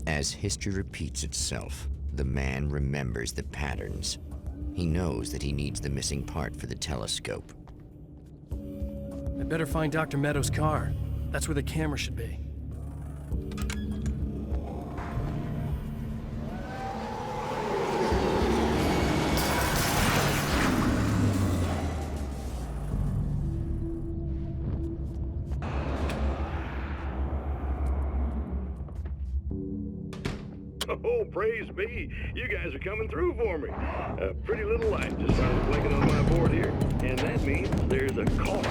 As history repeats itself, the man remembers the patterns. He knows that he needs the missing part for the telescope. I better find Dr. Meadows' car. That's where the camera should be. Oh, praise be. You guys are coming through for me. A pretty little light just started blinking on my board here, and that means there's a car.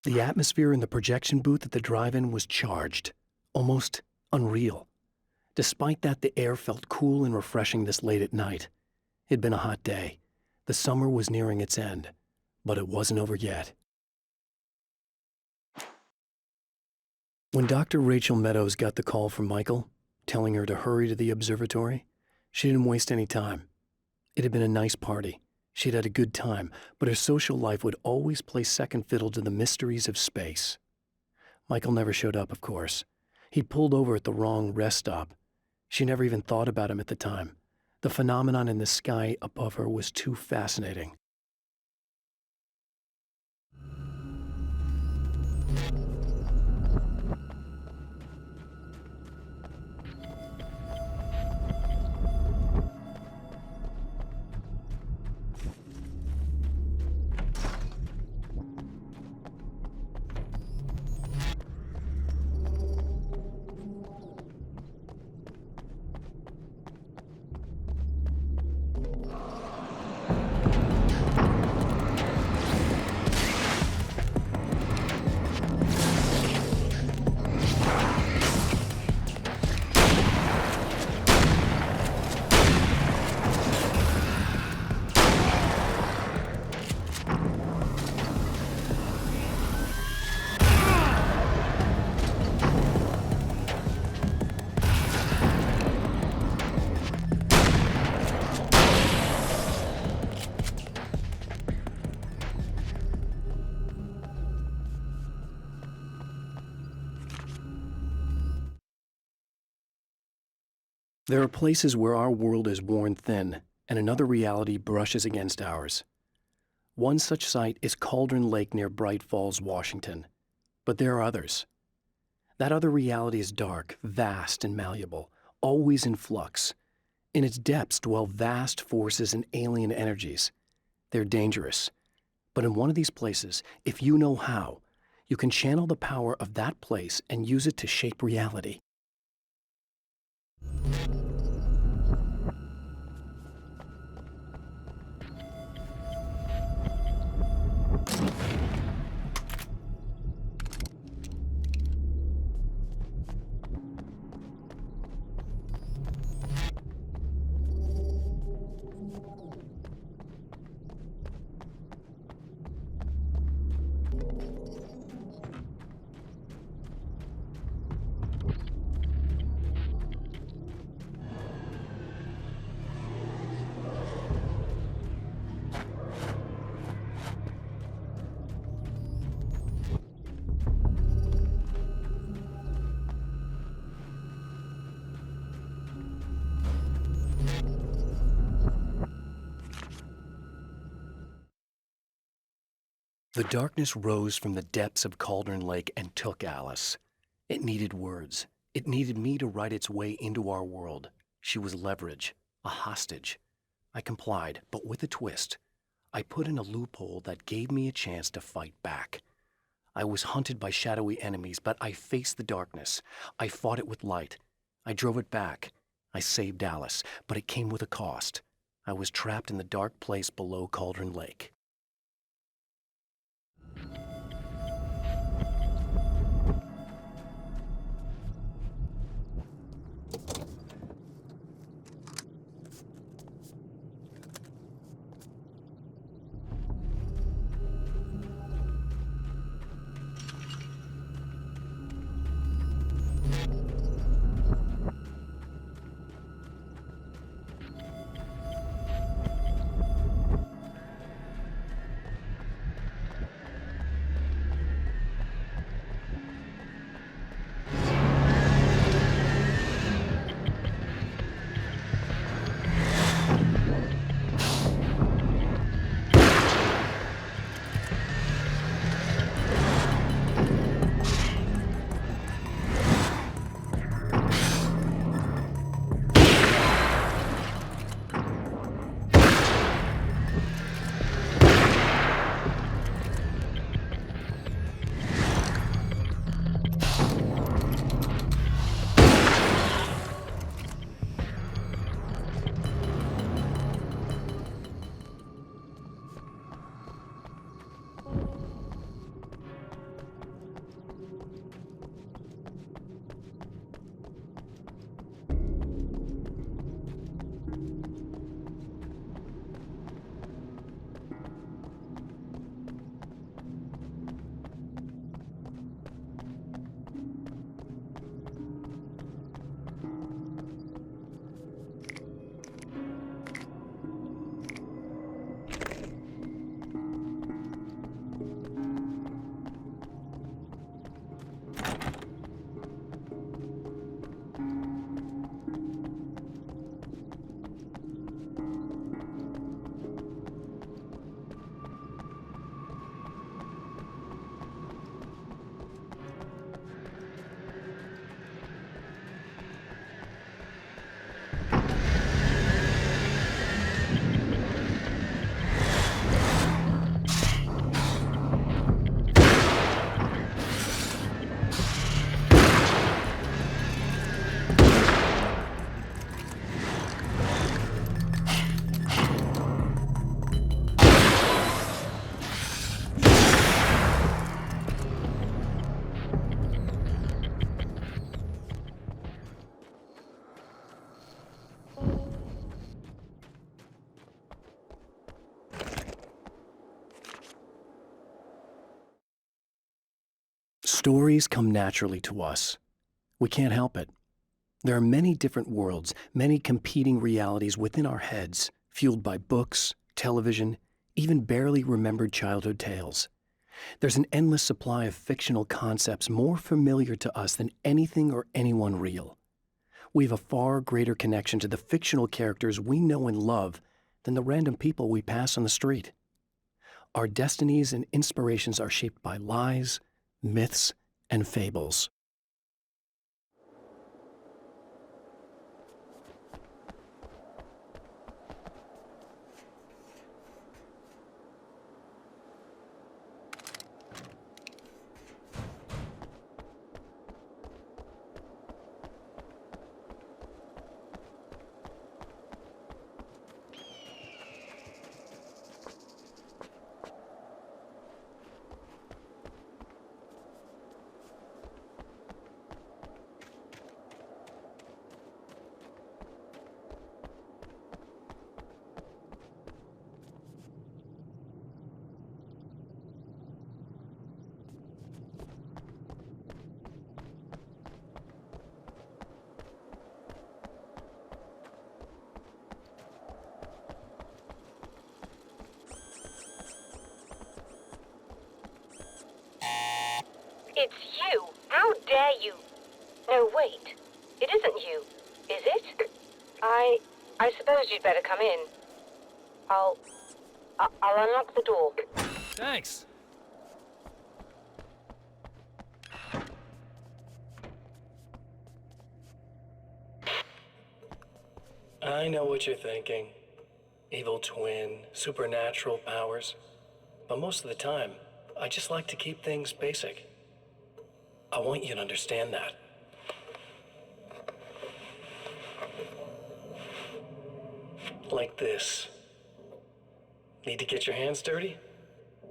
The atmosphere in the projection booth at the drive-in was charged, almost unreal. Despite that, the air felt cool and refreshing this late at night. It'd been a hot day. The summer was nearing its end, but it wasn't over yet. When Dr. Rachel Meadows got the call from Michael, telling her to hurry to the observatory, she didn't waste any time. It had been a nice party. She'd had a good time, but her social life would always play second fiddle to the mysteries of space. Michael never showed up, of course. He'd pulled over at the wrong rest stop. She never even thought about him at the time. The phenomenon in the sky above her was too fascinating. There are places where our world is worn thin and another reality brushes against ours. One such site is Cauldron Lake near Bright Falls, Washington. But there are others. That other reality is dark, vast, and malleable, always in flux. In its depths dwell vast forces and alien energies. They're dangerous. But in one of these places, if you know how, you can channel the power of that place and use it to shape reality. The darkness rose from the depths of Cauldron Lake and took Alice. It needed words. It needed me to write its way into our world. She was leverage, a hostage. I complied, but with a twist. I put in a loophole that gave me a chance to fight back. I was hunted by shadowy enemies, but I faced the darkness. I fought it with light. I drove it back. I saved Alice, but it came with a cost. I was trapped in the dark place below Cauldron Lake. Stories come naturally to us. We can't help it. There are many different worlds, many competing realities within our heads, fueled by books, television, even barely remembered childhood tales. There's an endless supply of fictional concepts more familiar to us than anything or anyone real. We have a far greater connection to the fictional characters we know and love than the random people we pass on the street. Our destinies and inspirations are shaped by lies, myths, and fables. It's you! How dare you! No, wait. It isn't you, is it? I suppose you'd better come in. I'll unlock the door. Thanks. I know what you're thinking. Evil twin, supernatural powers. But most of the time, I just like to keep things basic. I want you to understand that. Like this. Need to get your hands dirty?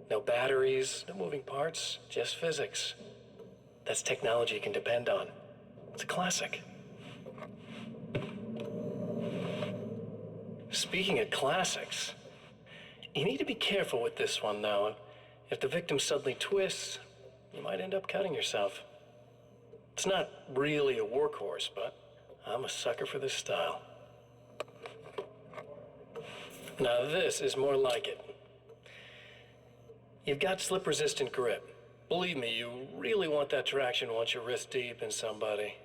No batteries, no moving parts, just physics. That's technology you can depend on. It's a classic. Speaking of classics, you need to be careful with this one, though. If the victim suddenly twists, you might end up cutting yourself. It's not really a workhorse, but I'm a sucker for this style. Now this is more like it. You've got slip-resistant grip. Believe me, you really want that traction once you're wrist deep in somebody.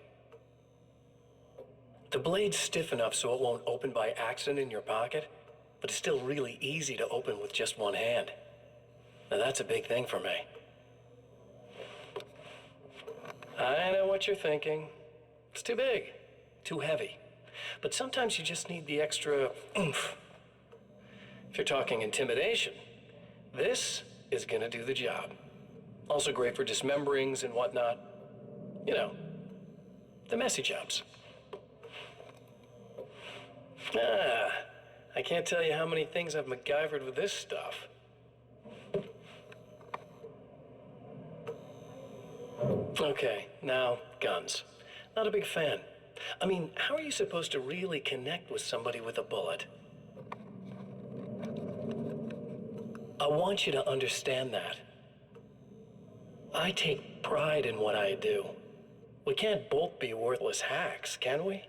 The blade's stiff enough so it won't open by accident in your pocket, but it's still really easy to open with just one hand. Now that's a big thing for me. I know what you're thinking. It's too big, too heavy. But sometimes you just need the extra oomph. If you're talking intimidation, this is gonna do the job. Also great for dismemberings and whatnot. You know, the messy jobs. I can't tell you how many things I've MacGyvered with this stuff. Okay, now, guns. Not a big fan. I mean, how are you supposed to really connect with somebody with a bullet? I want you to understand that. I take pride in what I do. We can't both be worthless hacks, can we?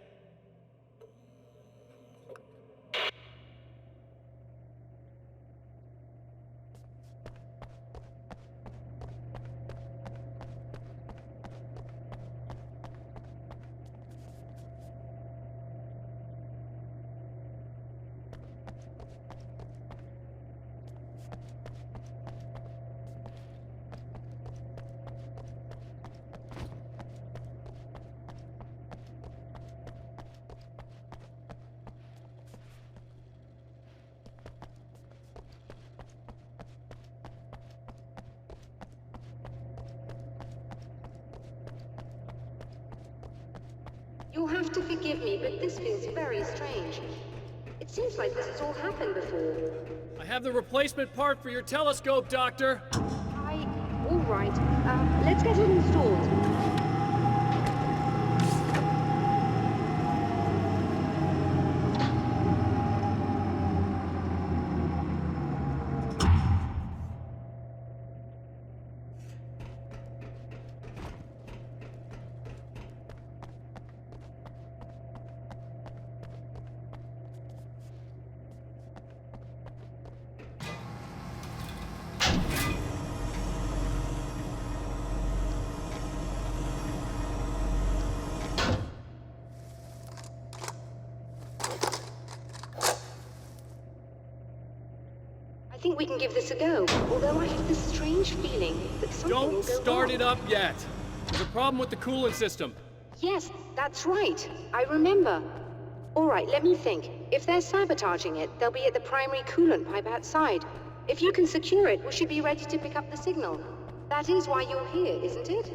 You'll have to forgive me, but this feels very strange. It seems like this has all happened before. I have the replacement part for your telescope, Doctor. All right. Let's get it installed. I think we can give this a go, although I have this strange feeling that something will Don't go start wrong. it up yet. There's a problem with the coolant system. Yes, that's right. I remember. All right, let me think. If they're sabotaging it, they'll be at the primary coolant pipe outside. If you can secure it, we should be ready to pick up the signal. That is why you're here, isn't it?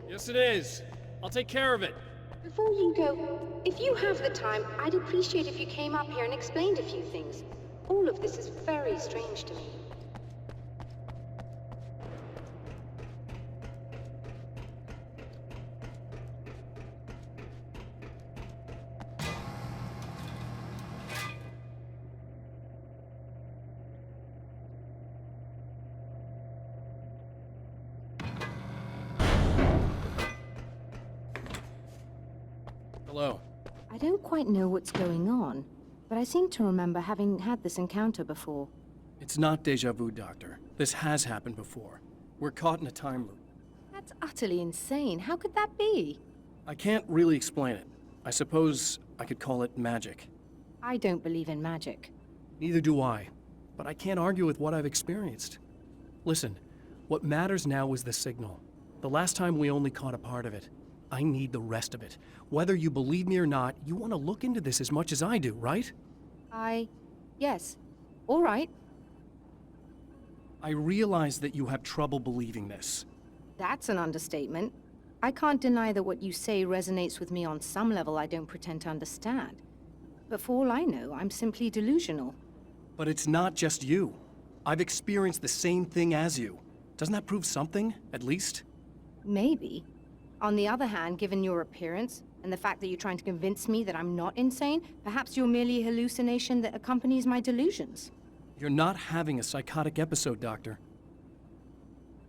Yes, it is. I'll take care of it. Before you go, if you have the time, I'd appreciate if you came up here and explained a few things. All of this is very strange to me. Hello. I don't quite know what's going on, but I seem to remember having had this encounter before. It's not deja vu, Doctor. This has happened before. We're caught in a time loop. That's utterly insane. How could that be? I can't really explain it. I suppose I could call it magic. I don't believe in magic. Neither do I. But I can't argue with what I've experienced. Listen, what matters now is the signal. The last time we only caught a part of it. I need the rest of it. Whether you believe me or not, you want to look into this as much as I do, right? Yes. All right. I realize that you have trouble believing this. That's an understatement. I can't deny that what you say resonates with me on some level I don't pretend to understand. But for all I know, I'm simply delusional. But it's not just you. I've experienced the same thing as you. Doesn't that prove something, at least? Maybe. On the other hand, given your appearance, and the fact that you're trying to convince me that I'm not insane, perhaps you're merely a hallucination that accompanies my delusions. You're not having a psychotic episode, Doctor.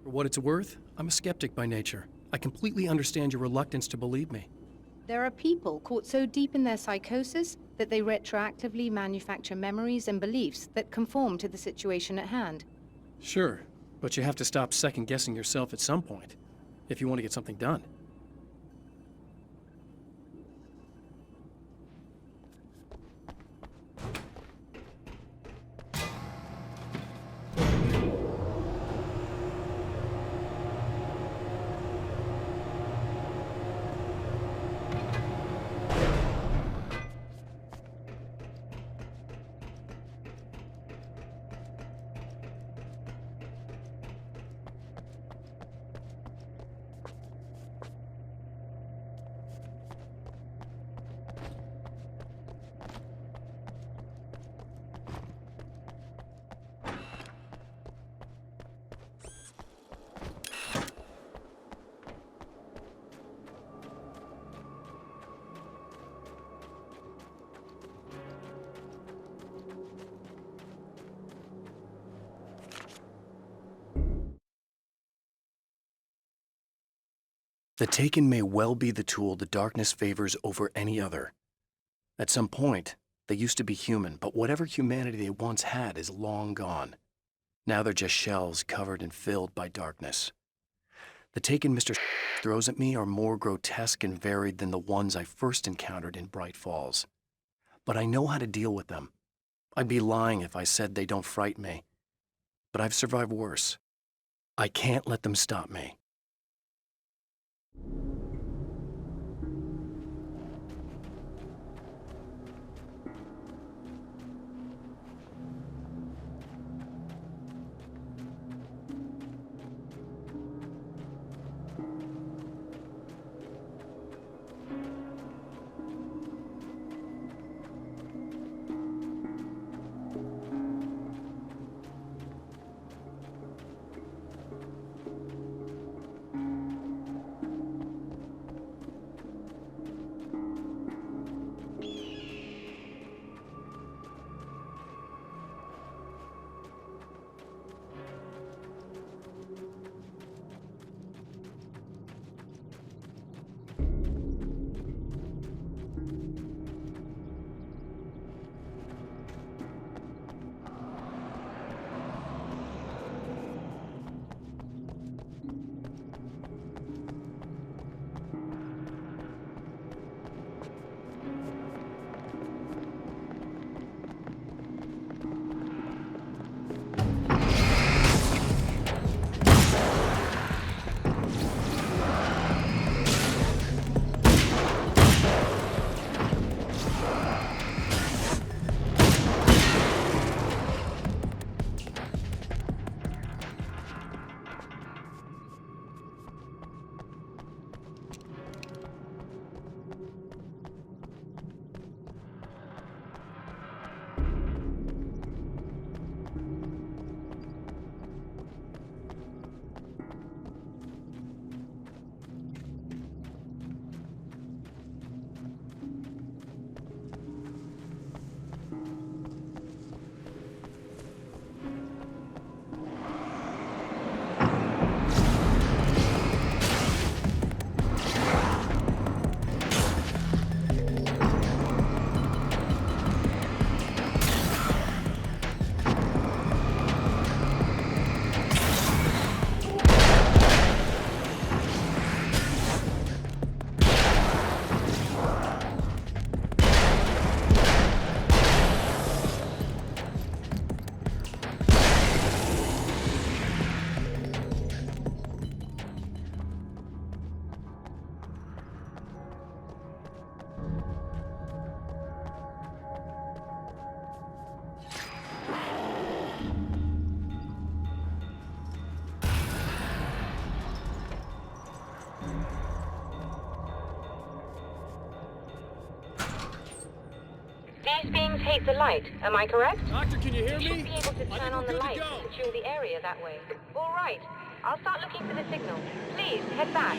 For what it's worth, I'm a skeptic by nature. I completely understand your reluctance to believe me. There are people caught so deep in their psychosis that they retroactively manufacture memories and beliefs that conform to the situation at hand. Sure, but you have to stop second-guessing yourself at some point, if you want to get something done. The Taken may well be the tool the darkness favors over any other. At some point, they used to be human, but whatever humanity they once had is long gone. Now they're just shells covered and filled by darkness. The Taken Mr. throws at me are more grotesque and varied than the ones I first encountered in Bright Falls. But I know how to deal with them. I'd be lying if I said they don't frighten me. But I've survived worse. I can't let them stop me. indicates a light, am I correct? Doctor, can you hear You me? should be able to I turn think on we're the good to light go. to secure the area that way. All right. I'll start looking for the signal. Please, head back.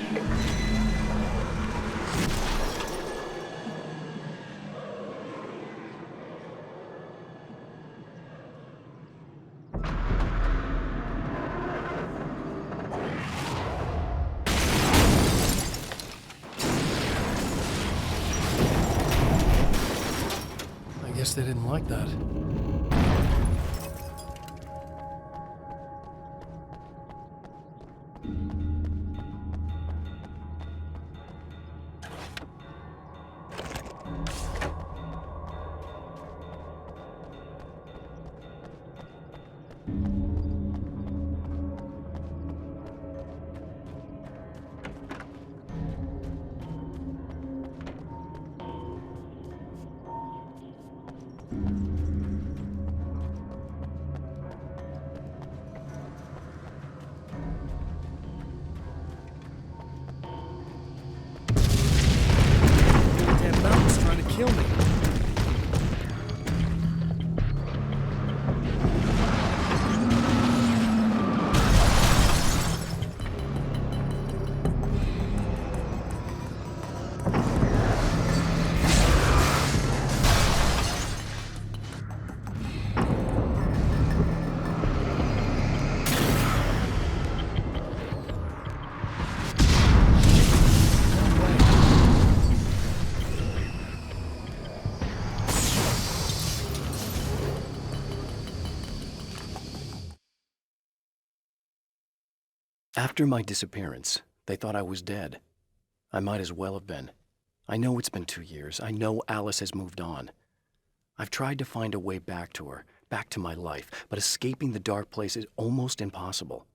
I guess they didn't like that. Damn mountain's trying to kill me. After my disappearance, they thought I was dead. I might as well have been. I know it's been 2 years. I know Alice has moved on. I've tried to find a way back to her, back to my life, but escaping the dark place is almost impossible.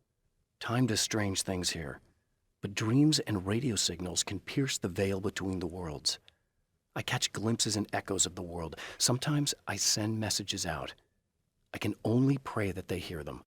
Time does strange things here, but dreams and radio signals can pierce the veil between the worlds. I catch glimpses and echoes of the world. Sometimes I send messages out. I can only pray that they hear them.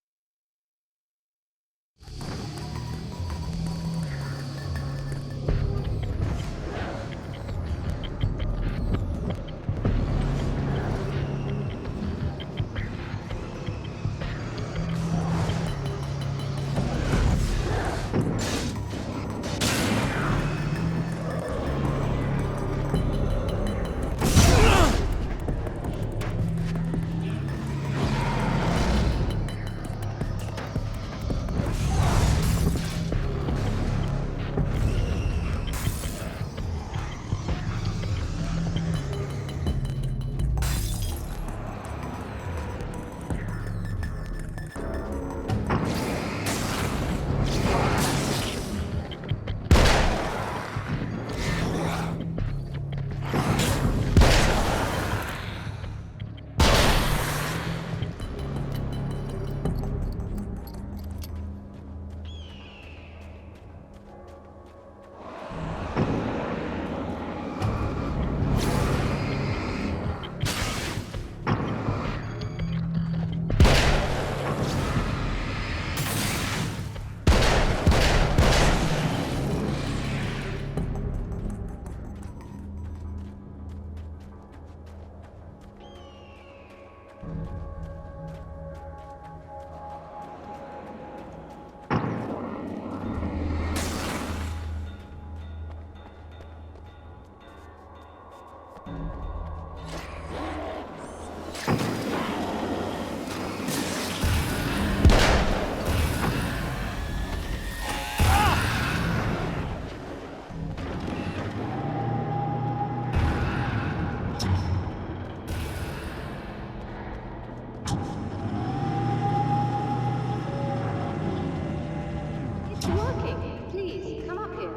It's working. Please, come up here.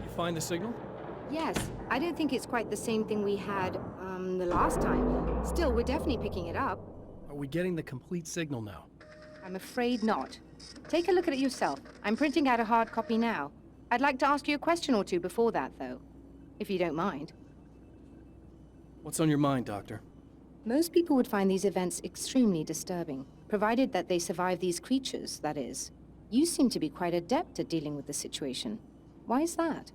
You find the signal? Yes, I don't think it's quite the same thing we had, the last time. Still, we're definitely picking it up. Are we getting the complete signal now? I'm afraid not. Take a look at it yourself. I'm printing out a hard copy now. I'd like to ask you a question or two before that, though. If you don't mind. What's on your mind, Doctor? Most people would find these events extremely disturbing, provided that they survive these creatures, that is. You seem to be quite adept at dealing with the situation. Why is that?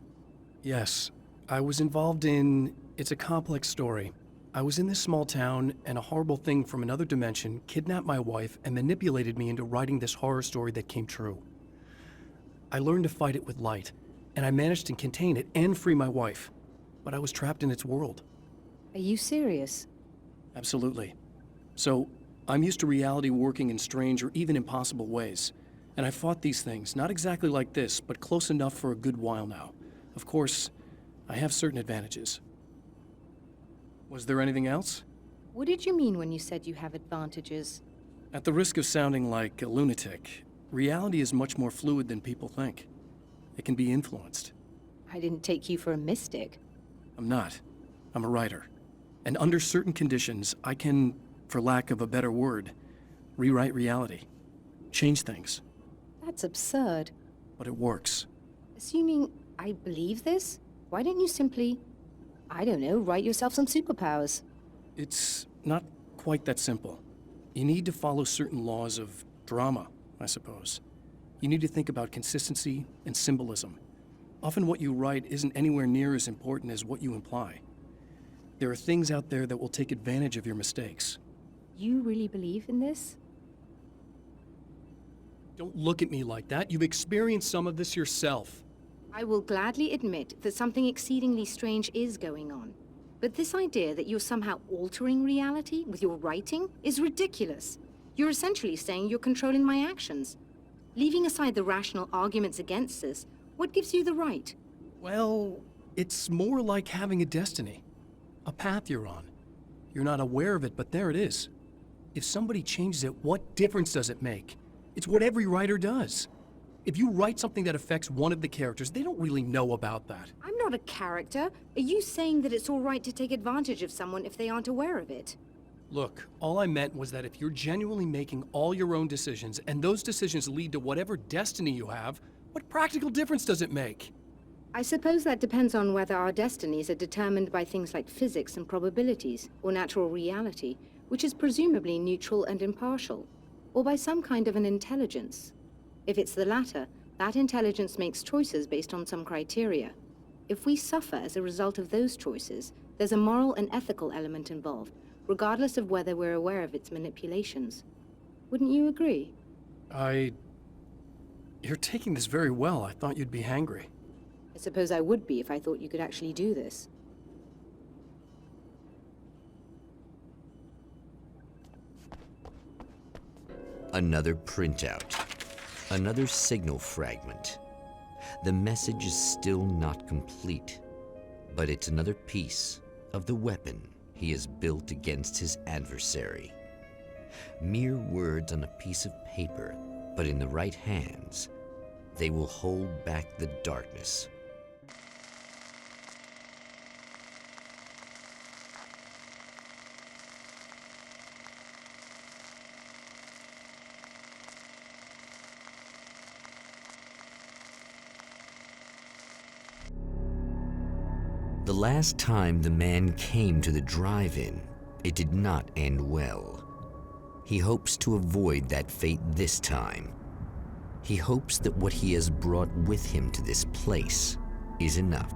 Yes, I was involved in... It's a complex story. I was in this small town, and a horrible thing from another dimension kidnapped my wife and manipulated me into writing this horror story that came true. I learned to fight it with light, and I managed to contain it and free my wife. But I was trapped in its world. Are you serious? Absolutely. So, I'm used to reality working in strange or even impossible ways. And I fought these things, not exactly like this, but close enough for a good while now. Of course, I have certain advantages. Was there anything else? What did you mean when you said you have advantages? At the risk of sounding like a lunatic, reality is much more fluid than people think. It can be influenced. I didn't take you for a mystic. I'm not. I'm a writer. And under certain conditions, I can, for lack of a better word, rewrite reality. Change things. That's absurd. But it works. Assuming I believe this, why don't you simply, I don't know, write yourself some superpowers? It's not quite that simple. You need to follow certain laws of drama, I suppose. You need to think about consistency and symbolism. Often what you write isn't anywhere near as important as what you imply. There are things out there that will take advantage of your mistakes. You really believe in this? Don't look at me like that. You've experienced some of this yourself. I will gladly admit that something exceedingly strange is going on. But this idea that you're somehow altering reality with your writing is ridiculous. You're essentially saying you're controlling my actions. Leaving aside the rational arguments against this, what gives you the right? Well, it's more like having a destiny. A path you're on. You're not aware of it, but there it is. If somebody changes it, what difference does it make? It's what every writer does. If you write something that affects one of the characters, they don't really know about that. I'm not a character. Are you saying that it's all right to take advantage of someone if they aren't aware of it? Look, all I meant was that if you're genuinely making all your own decisions, and those decisions lead to whatever destiny you have, what practical difference does it make? I suppose that depends on whether our destinies are determined by things like physics and probabilities, or natural reality, which is presumably neutral and impartial, or by some kind of an intelligence. If it's the latter, that intelligence makes choices based on some criteria. If we suffer as a result of those choices, there's a moral and ethical element involved, regardless of whether we're aware of its manipulations. Wouldn't you agree? You're taking this very well. I thought you'd be hangry. I suppose I would be if I thought you could actually do this. Another printout. Another signal fragment. The message is still not complete, but it's another piece of the weapon he has built against his adversary. Mere words on a piece of paper, but in the right hands, they will hold back the darkness. The last time the man came to the drive-in, it did not end well. He hopes to avoid that fate this time. He hopes that what he has brought with him to this place is enough.